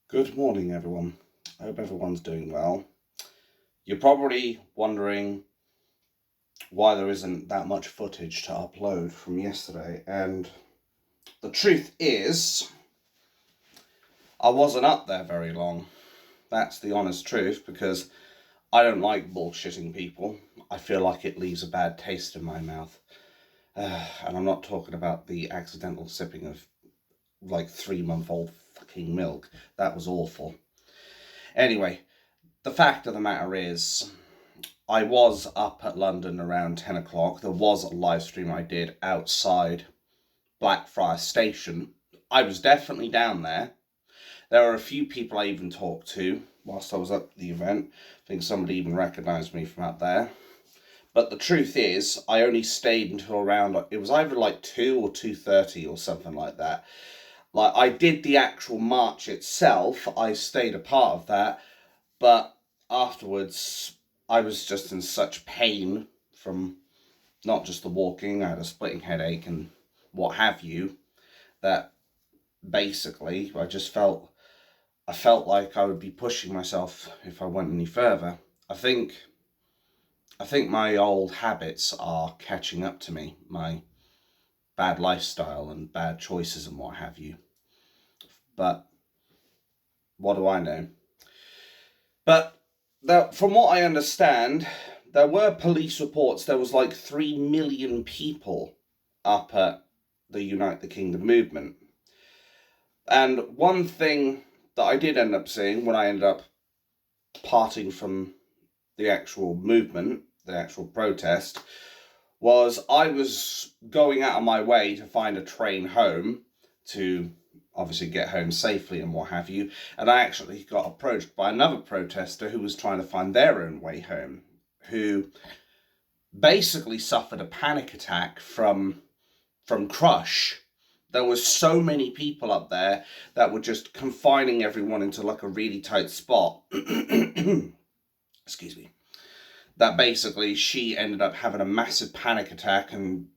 Good morning, everyone. I hope everyone's doing well. You're probably wondering why there isn't that much footage to upload from yesterday, and the truth is, I wasn't up there very long. That's the honest truth, because I don't like bullshitting people. I feel like it leaves a bad taste in my mouth. And I'm not talking about the accidental sipping of, 3-month-old fucking milk. That was awful. Anyway, the fact of the matter is, I was up at London around 10 o'clock. There was a live stream I did outside Blackfriars Station. I was definitely down there. There were a few people I even talked to whilst I was at the event. I think somebody even recognised me from up there. But the truth is, I only stayed until around, it was either 2 or 2:30 or something like that. I did the actual march itself. I stayed a part of that. But afterwards, I was just in such pain from not just the walking, I had a splitting headache and what have you, that basically I felt like I would be pushing myself if I went any further. I think my old habits are catching up to me, my bad lifestyle and bad choices and what have you. But what do I know? But from what I understand, there were police reports there was 3 million people up at the Unite the Kingdom movement. And one thing that I did end up seeing when I ended up parting from the actual movement, the actual protest, was I was going out of my way to find a train home to obviously get home safely and what have you, and I actually got approached by another protester who was trying to find their own way home, who basically suffered a panic attack from crush. There were so many people up there that were just confining everyone into a really tight spot. Excuse me. That basically she ended up having a massive panic attack and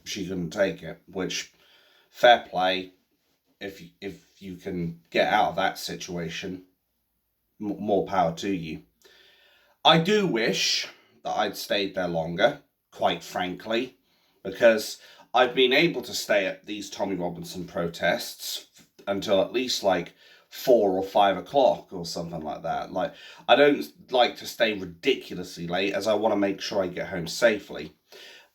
she couldn't take it, which, fair play, if you can get out of that situation, more power to you. I do wish that I'd stayed there longer, quite frankly, because I've been able to stay at these Tommy Robinson protests until at least 4 or 5 o'clock or something like that. I don't like to stay ridiculously late, as I want to make sure I get home safely.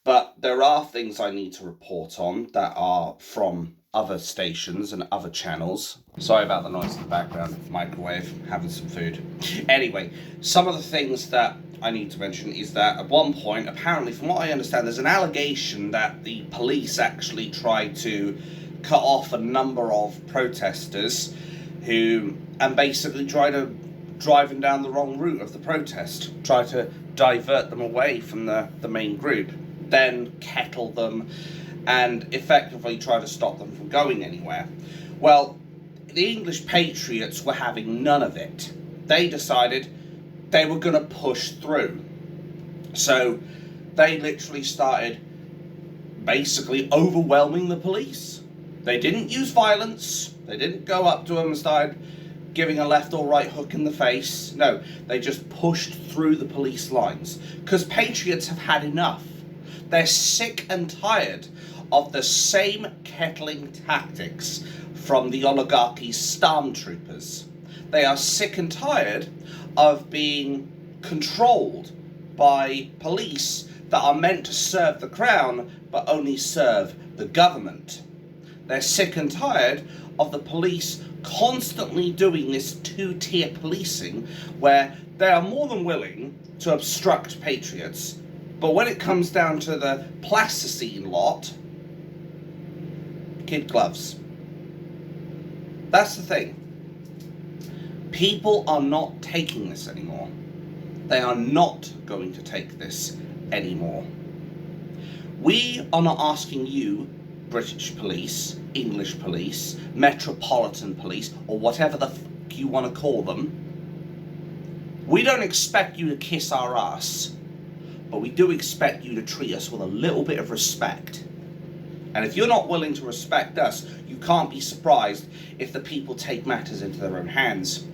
But there are things I need to report on that are from other stations and other channels. Sorry about the noise in the background, microwave, having some food. Anyway, some of the things that I need to mention is that at one point, apparently from what I understand, there's an allegation that the police actually tried to cut off a number of protesters and basically try to driving down the wrong route of the protest, try to divert them away from the main group, then kettle them and effectively try to stop them from going anywhere. Well, the English patriots were having none of it. They decided they were going to push through. So they literally started basically overwhelming the police. They didn't use violence. They didn't go up to them and start giving a left or right hook in the face. No, they just pushed through the police lines because patriots have had enough. They're sick and tired of the same kettling tactics from the oligarchy's stormtroopers. They are sick and tired of being controlled by police that are meant to serve the crown but only serve the government. They're sick and tired of the police constantly doing this two-tier policing where they are more than willing to obstruct patriots, but when it comes down to the plasticine lot, kid gloves. That's the thing. People are not taking this anymore. They are not going to take this anymore. We are not asking you, British police, English police, Metropolitan police, or whatever the fuck you want to call them. We don't expect you to kiss our ass, but we do expect you to treat us with a little bit of respect. And if you're not willing to respect us, you can't be surprised if the people take matters into their own hands.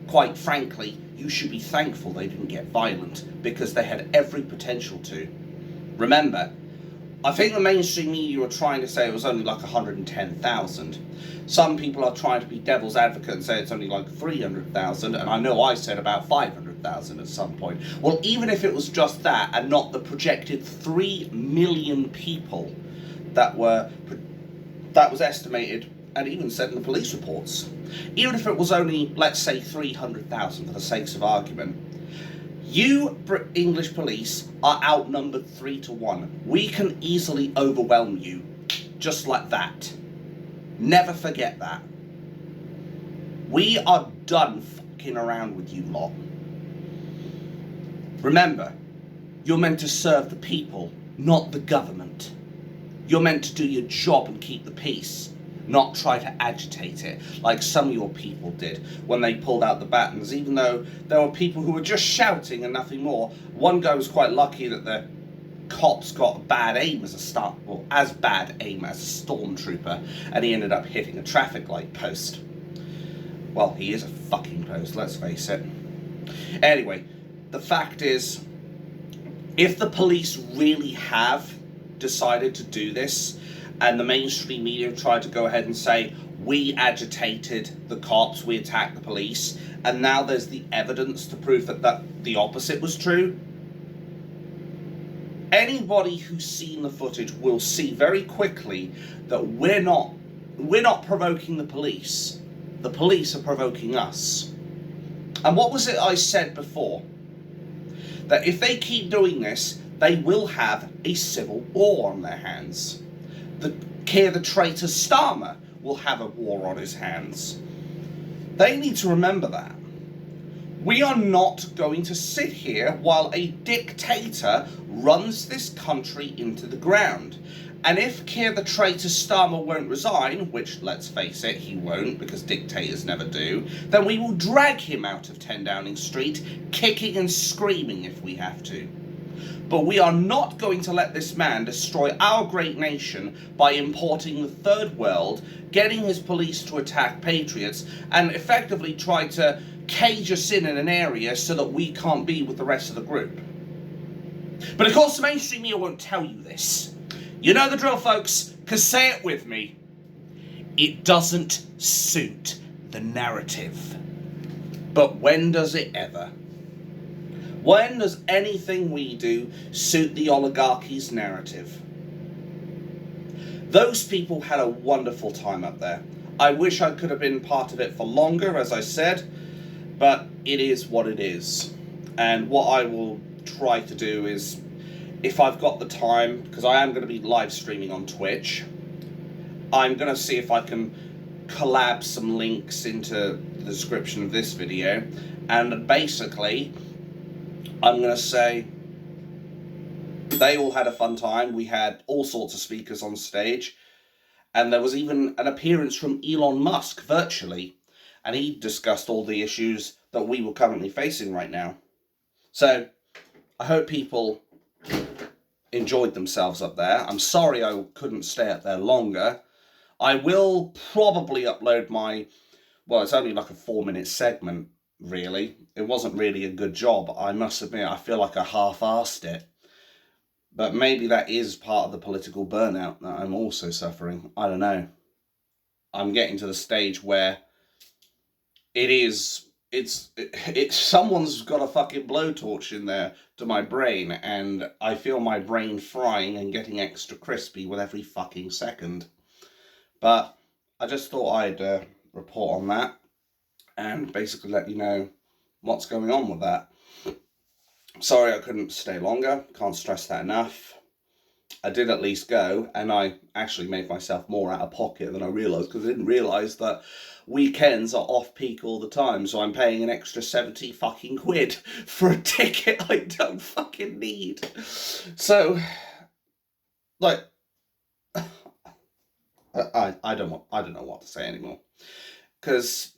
Quite frankly, you should be thankful they didn't get violent, because they had every potential to. Remember, I think the mainstream media were trying to say it was only like 110,000. Some people are trying to be devil's advocate and say it's only like 300,000, and I know I said about 500,000 at some point. Well, even if it was just that and not the projected 3 million people that was estimated and even said in the police reports, even if it was only, let's say, 300,000 for the sakes of argument, you English police are outnumbered 3 to 1. We can easily overwhelm you, just like that. Never forget that. We are done fucking around with you lot. Remember, you're meant to serve the people, not the government. You're meant to do your job and keep the peace, not try to agitate it, like some of your people did when they pulled out the batons, even though there were people who were just shouting and nothing more. One guy was quite lucky that the cops got bad aim as bad aim as a stormtrooper, and he ended up hitting a traffic light post. Well, he is a fucking post, let's face it. Anyway, the fact is, if the police really have decided to do this, and the mainstream media tried to go ahead and say, we agitated the cops, we attacked the police, and now there's the evidence to prove that the opposite was true, anybody who's seen the footage will see very quickly that we're not provoking the police. The police are provoking us. And what was it I said before? That if they keep doing this, they will have a civil war on their hands. The traitor Starmer will have a war on his hands. They need to remember that. We are not going to sit here while a dictator runs this country into the ground. And if the traitor Starmer won't resign, which, let's face it, he won't, because dictators never do, then we will drag him out of 10 Downing Street, kicking and screaming if we have to. But we are not going to let this man destroy our great nation by importing the third world, getting his police to attack patriots, and effectively try to cage us in an area so that we can't be with the rest of the group. But of course the mainstream media won't tell you this. You know the drill, folks, because say it with me. It doesn't suit the narrative. But when does it ever? When does anything we do suit the oligarchy's narrative? Those people had a wonderful time up there. I wish I could have been part of it for longer, as I said, but it is what it is. And what I will try to do is, if I've got the time, because I am going to be live streaming on Twitch, I'm going to see if I can collab some links into the description of this video, and basically I'm going to say they all had a fun time. We had all sorts of speakers on stage, and there was even an appearance from Elon Musk virtually, and he discussed all the issues that we were currently facing right now. So I hope people enjoyed themselves up there. I'm sorry I couldn't stay up there longer. I will probably upload it's only like a 4-minute segment, really. It wasn't really a good job, I must admit. I feel like I half-arsed it. But maybe that is part of the political burnout that I'm also suffering. I don't know. I'm getting to the stage where someone's got a fucking blowtorch in there to my brain, and I feel my brain frying and getting extra crispy with every fucking second. But I just thought I'd report on that and basically let you know what's going on with that. Sorry I couldn't stay longer, can't stress that enough. I did at least go, and I actually made myself more out of pocket than I realised, because I didn't realise that weekends are off-peak all the time, so I'm paying an extra 70 fucking quid for a ticket I don't fucking need. So, like, I don't know what to say anymore, because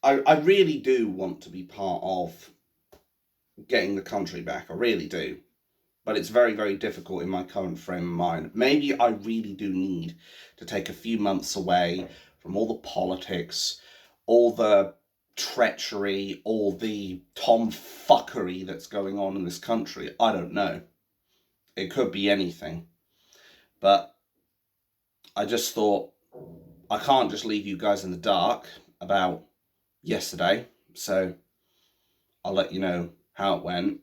I really do want to be part of getting the country back. I really do. but it's very, very difficult in my current frame of mind. Maybe I really do need to take a few months away from all the politics, all the treachery, all the tomfuckery that's going on in this country. I don't know. It could be anything. But I just thought, I can't just leave you guys in the dark about yesterday, so I'll let you know how it went.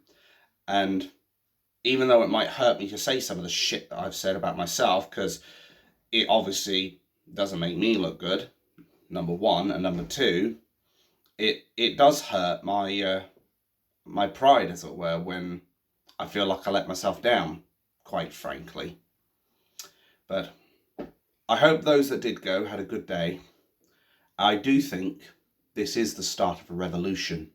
And even though it might hurt me to say some of the shit that I've said about myself, because it obviously doesn't make me look good, number one, and number two, it does hurt my my pride, as it were, when I feel like I let myself down, quite frankly. But I hope those that did go had a good day. I do think this is the start of a revolution.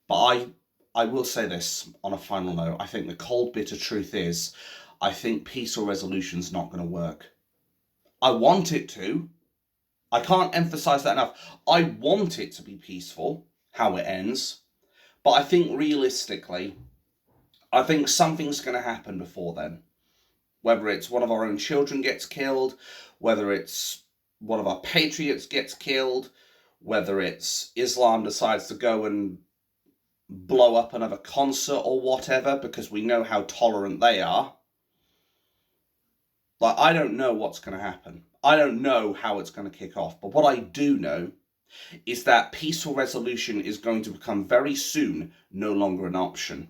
But I will say this on a final note. I think the cold, bitter truth is, I think peace or resolution's not going to work. I want it to. I can't emphasize that enough. I want it to be peaceful, how it ends. But I think realistically, I think something's going to happen before then. Whether it's one of our own children gets killed, whether it's one of our patriots gets killed, whether it's Islam decides to go and blow up another concert or whatever, because we know how tolerant they are. Like, I don't know what's going to happen. I don't know how it's going to kick off. But what I do know is that peaceful resolution is going to become very soon no longer an option.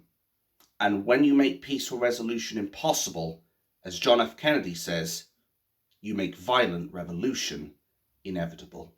And when you make peaceful resolution impossible, as John F. Kennedy says, you make violent revolution inevitable.